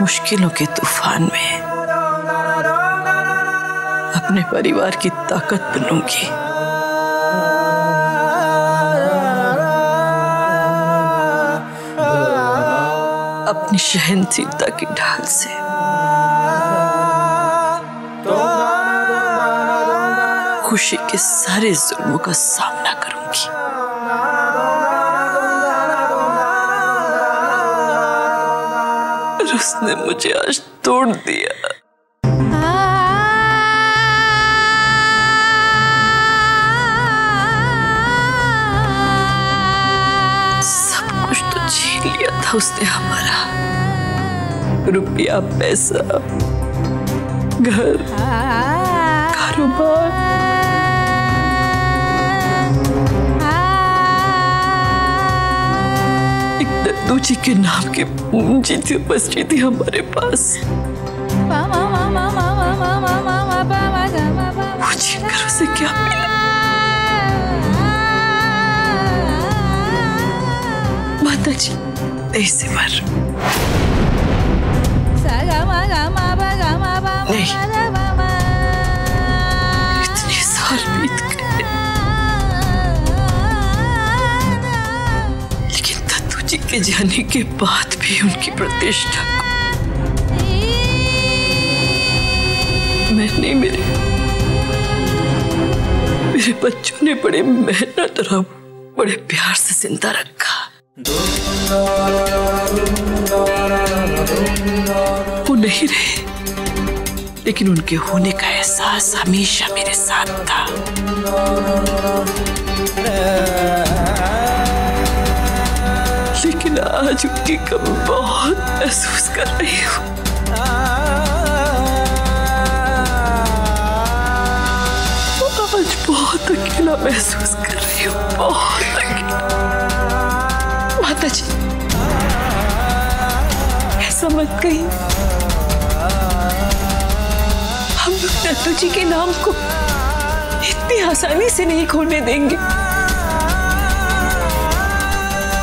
मुश्किलों के तूफान में अपने परिवार की ताकत बनूंगी। अपनी सहनशीलता की ढाल से खुशी के सारे जुल्मों का सामना करूंगी। और उसने मुझे आज तोड़ दिया। सब कुछ तो छीन लिया था उसने हमारा, रुपया, पैसा, घर, कारोबार। एक दद्दू जी के नाम की पूंजी थी, बची थी हमारे पास। वो छीनकर उसे क्या मिला? माता जी, ऐसे मर नहीं, इतने साल बीत गए, लेकिन दद्दू जी के जाने के बाद भी उनकी प्रतिष्ठा को मैंने, मेरे बच्चों ने बड़े मेहनत और बड़े प्यार से जिंदा रखा। वो नहीं रहे, लेकिन उनके होने का एहसास हमेशा मेरे साथ था। लेकिन आज उनकी कमी बहुत महसूस कर रही हूँ। आज बहुत अकेला महसूस कर रही हूँ, बहुत अकेला। माता जी, ऐसा मत कहिए। हम लोग दद्दू जी के नाम को इतनी आसानी से नहीं खोलने देंगे।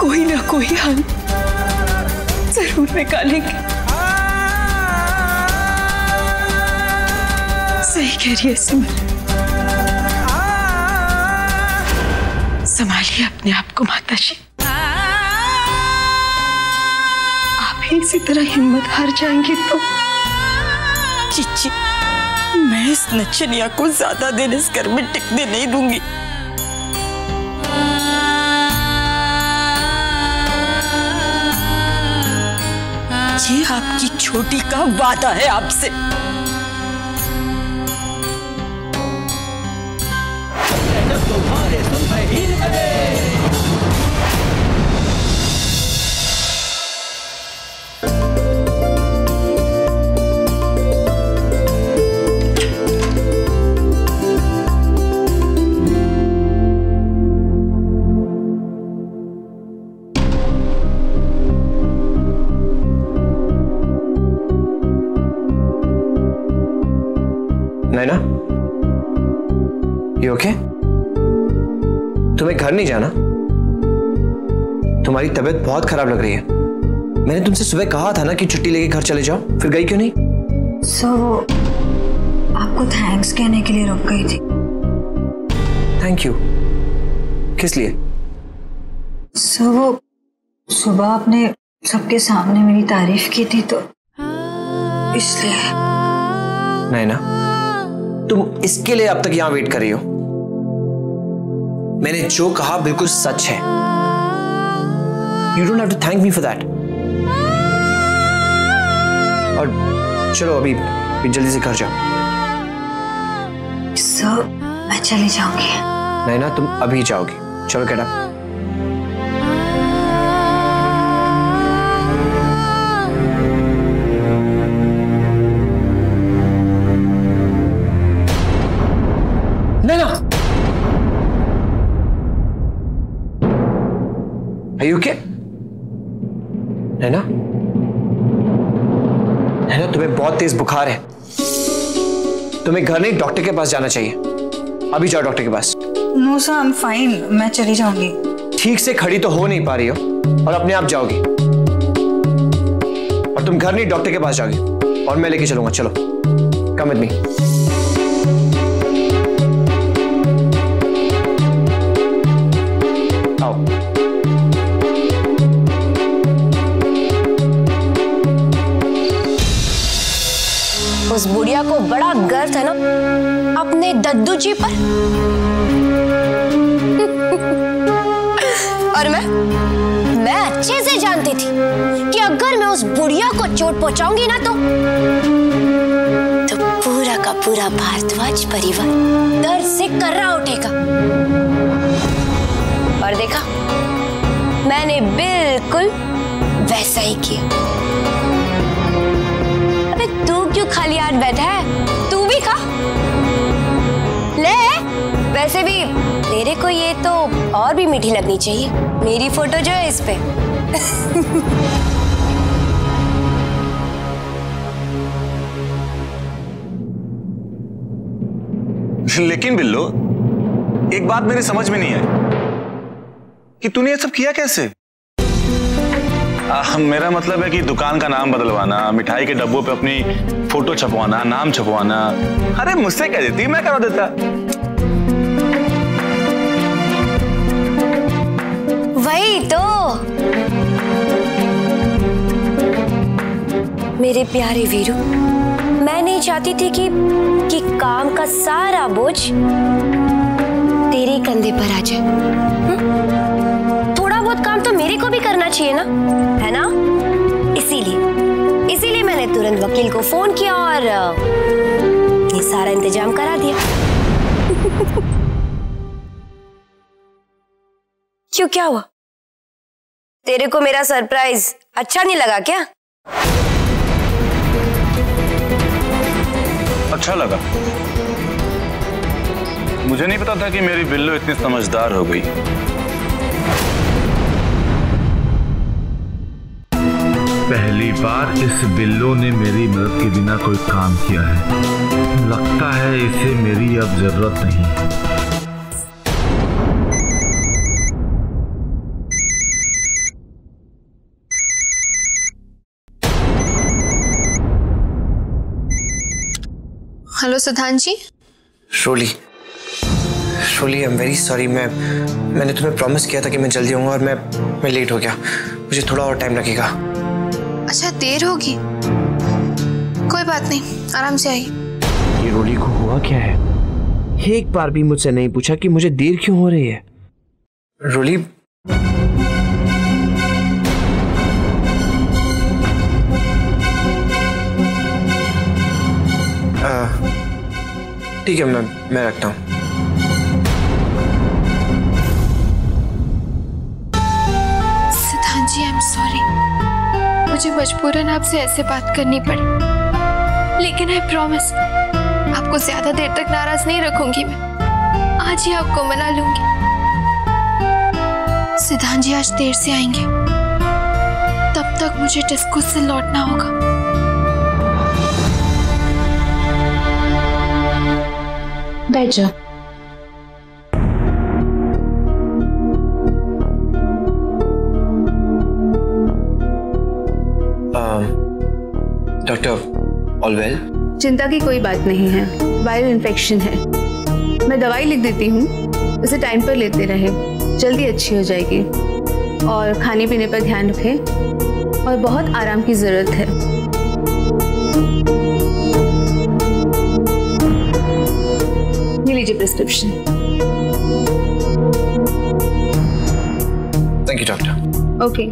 कोई ना कोई हल जरूर निकालेंगे। सही कह रही है सिमरन। संभालिए अपने आप को माता जी। आप ही इसी तरह हिम्मत हार जाएंगे तो चिच्ची, मैं इस नचनिया को ज्यादा देर इस घर में टिकने नहीं दूंगी। ये आपकी छोटी का वादा है आपसे। नैना, ये ओके? तुम्हें घर नहीं जाना? तुम्हारी तबीयत बहुत खराब लग रही है। मैंने तुमसे सुबह कहा था ना कि छुट्टी लेके घर चले जाओ, फिर गई क्यों नहीं? सर, वो आपको थैंक्स कहने के लिए रुक गई थी। Thank you? किस लिए? सर, वो सुबह आपने सबके सामने मेरी तारीफ की थी तो इसलिए। नैना, तुम इसके लिए अब तक यहां वेट कर रही हो? मैंने जो कहा बिल्कुल सच है। You don't have to thank me for that. और चलो अभी जल्दी से घर जाओ। सर, मैं चली जाऊंगी। नैना, तुम अभी जाओगी। चलो get up. Naina, Are you okay? नैना, नैना, तुम्हें बहुत तेज बुखार है। तुम्हें घर नहीं डॉक्टर के पास जाना चाहिए। अभी जाओ डॉक्टर के पास। No sir, I am fine, मैं चली जाऊंगी। ठीक से खड़ी तो हो नहीं पा रही हो और अपने आप जाओगी। और तुम घर नहीं डॉक्टर के पास जाओगी और मैं लेके चलूंगा। चलो कम विद मी। आओ। उस बुढ़िया को बड़ा गर्व है ना अपने दद्दू जी पर। और मैं अच्छे से जानती थी कि अगर मैं उस बुढ़िया को चोट पहुंचाऊंगी ना तो पूरा का पूरा भारद्वाज परिवार डर से कर्रा उठेगा। और देखा, मैंने बिल्कुल वैसा ही किया। अबे तू क्यों खाली हाथ बैठा है? तू भी खा ले। वैसे भी तेरे को ये तो और भी मीठी लगनी चाहिए, मेरी फोटो जो है इस पे। लेकिन बिल्लो, एक बात मेरी समझ में नहीं आई कि तूने ये सब किया कैसे? मेरा मतलब है कि दुकान का नाम बदलवाना, मिठाई के डब्बों पे अपनी फोटो छपवाना, नाम छपवाना। अरे मुझसे कह देती, मैं करा देता। वही तो मेरे प्यारे वीरू, मैं नहीं चाहती थी कि काम का सारा बोझ तेरे कंधे पर आ जाए। थोड़ा बहुत काम तो मेरे को भी करना चाहिए ना, है ना? इसीलिए मैंने तुरंत वकील को फोन किया और ये सारा इंतजाम करा दिया। क्यों, क्या हुआ? तेरे को मेरा सरप्राइज अच्छा नहीं लगा क्या? अच्छा लगा। मुझे नहीं पता था कि मेरी बिल्लो इतनी समझदार हो गई। पहली बार इस बिल्लो ने मेरी मदद के बिना कोई काम किया है। लगता है इसे मेरी अब जरूरत नहीं है। हेलो सिद्धांत जी। शोली आई एम वेरी सॉरी। मैंने तुम्हें प्रॉमिस किया था कि मैं जल्दी आऊंगा और मैं लेट हो गया। मुझे थोड़ा और टाइम लगेगा। अच्छा, देर होगी? कोई बात नहीं, आराम से आइए। ये रोली को हुआ क्या है? एक बार भी मुझसे नहीं पूछा कि मुझे देर क्यों हो रही है। रोली, ठीक है, मैं रखता हूँ। सिद्धांत जी, आई एम सॉरी। मुझे मजबूरन आपसे ऐसे बात करनी पड़ी, लेकिन आई प्रॉमिस आपको ज्यादा देर तक नाराज नहीं रखूंगी। मैं आज ही आपको मना लूंगी। सिद्धांत जी आज देर से आएंगे, तब तक मुझे डिस्को से लौटना होगा। बैठ जाओ। Doctor, all well? चिंता की कोई बात नहीं है, वायरल इन्फेक्शन है। मैं दवाई लिख देती हूँ, इसे टाइम पर लेते रहे, जल्दी अच्छी हो जाएगी। और खाने पीने पर ध्यान रखें और बहुत आराम की जरूरत है। ये लीजिए prescription. Thank you doctor. Okay.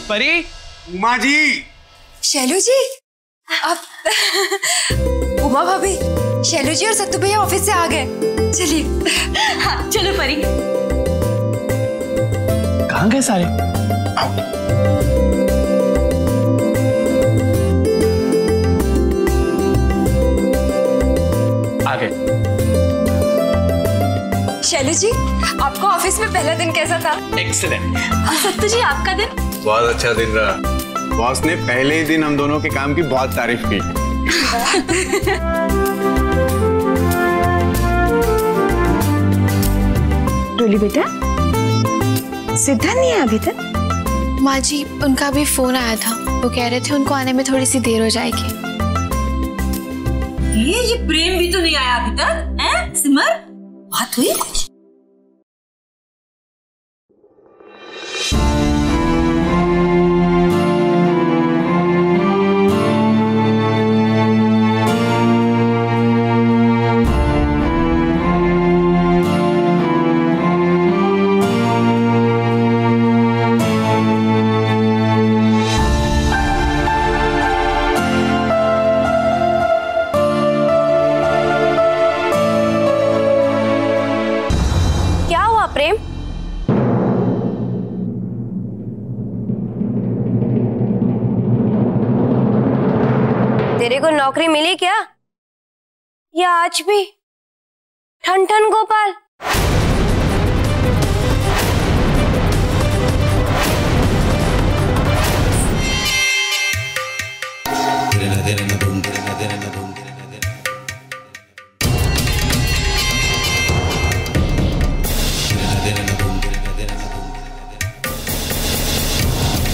परी, उमा जी। शैलू जी, आप उमा भाभी, शैलू जी और सत्तू भैया ऑफिस से आ गए। चलिए। हाँ चलो परी। कहाँ गए सारे? आ गए। शैलू जी, आपको ऑफिस में पहला दिन कैसा था? एक्सीलेंट। और सत्तू जी, आपका दिन? बहुत अच्छा दिन रहा। बॉस ने पहले ही दिन हम दोनों के काम की बहुत तारीफ की। डोली बेटा? सिद्धांत नहीं आया अभी तक? माँ जी, उनका भी फोन आया था। वो कह रहे थे उनको आने में थोड़ी सी देर हो जाएगी। ये प्रेम भी तो नहीं आया अभी तक, हैं? सिमर, बात हुई कुछ? प्रेम, तेरे को नौकरी मिली क्या? या आज भी ठन ठन गोपाल?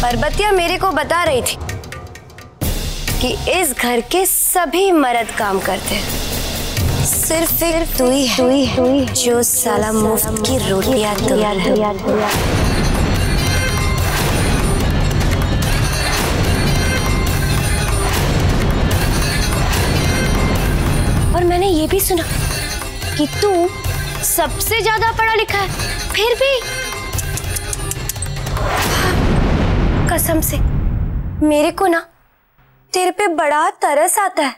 परबतिया मेरे को बता रही थी कि इस घर के सभी मर्द काम करते हैं, सिर्फ एक तू ही है जो साला मुफ्त की रोटियां और मैंने ये भी सुना कि तू सबसे ज्यादा पढ़ा लिखा है, फिर भी कसम से मेरे को ना तेरे पे बड़ा तरस आता है।